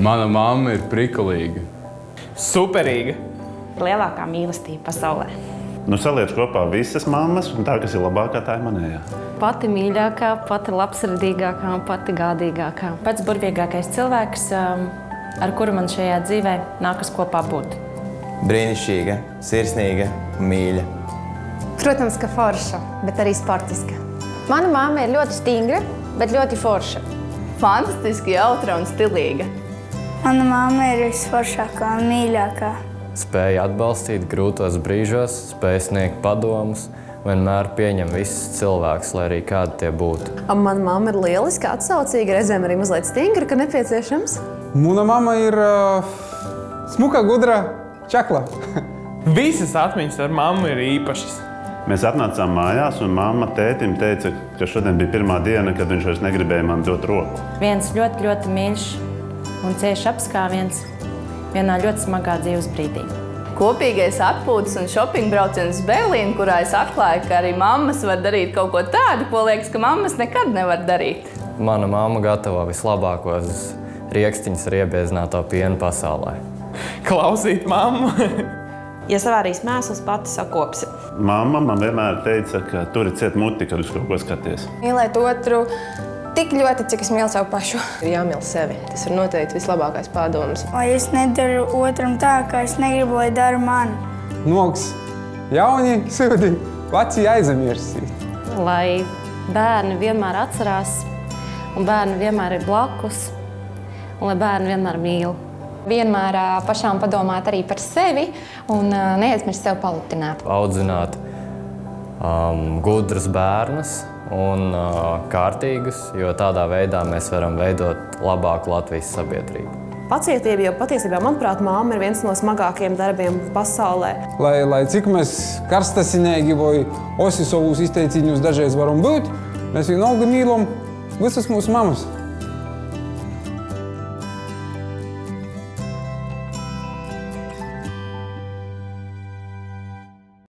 Mana mamma ir prikalīga. Superīga. Lielākā mīlestība pasaulē. Nu, saliec kopā visas mammas, un tā, kas ir labākā, tā ir manējā. Pati mīļākā, pati labsirdīgākā un pati gādīgākā. Pats burvīgākais cilvēks, ar kuru man šajā dzīvē nākas kopā būt. Brīnišķīga, sirsnīga un mīļa. Protams, ka forša, bet arī sportiska. Mana mamma ir ļoti stingra, bet ļoti forša. Fantastiski jautra un stilīga. Mana mamma ir visforšākā un mīļākā. Spēja atbalstīt grūtos brīžos, spēja sniegt padomus, vienmēr pieņem visus cilvēkus, lai arī kādi tie būtu. Mana mamma ir lieliska, atsaucīga, reizēm arī mazliet stingra, ka nepieciešams. Mana mamma ir smuka, gudra, čakla. Visas atmiņas ar mammu ir īpašas. Mēs atnācām mājās, un mamma tētim teica, ka šodien bija pirmā diena, kad viņš vairs negribēja man dot roku. Viens ļoti, ļoti mīļš un cieši apskāviens vienā ļoti smagā dzīves brīdī. Kopīgais atpūtas un šopinga brauciens uz Berlīnu, kurā es atklāju, ka arī mammas var darīt kaut ko tādu, ko liekas, ka mammas nekad nevar darīt. Mana mamma gatavo vislabākos riekstiņus ar iebiezināto pienu pasaulē. Klausīt mammu. Ja savārīs mēsls, pati sakopsi. Mamma man vienmēr teica, ka tur ir ciet muti, kad uz kaut ko skaties. Mīlēt otru tik ļoti, cik es mīlu savu pašu. Ir jāmīl sevi. Tas ir noteikti vislabākais padoms. Lai es nedaru otram tā, kā es negribu, lai dara man. Nogs jauni, sūdi, veci aizmirsti. Lai bērni vienmēr atcerās, un bērni vienmēr ir blakus, un lai bērni vienmēr mīl. Vienmēr pašām padomāt arī par sevi un neaizmirst sev palutināt. Audzināt gudrus bērnus un kārtīgus, jo tādā veidā mēs varam veidot labāku Latvijas sabiedrību. Pacietība, jo patiesībā, manuprāt, mamma ir viens no smagākajiem darbiem pasaulē. Lai cik mēs karstasinīgi vai osi savus izteiciņus dažreiz varam būt, mēs vienalga mīlam visas mūsu mammas.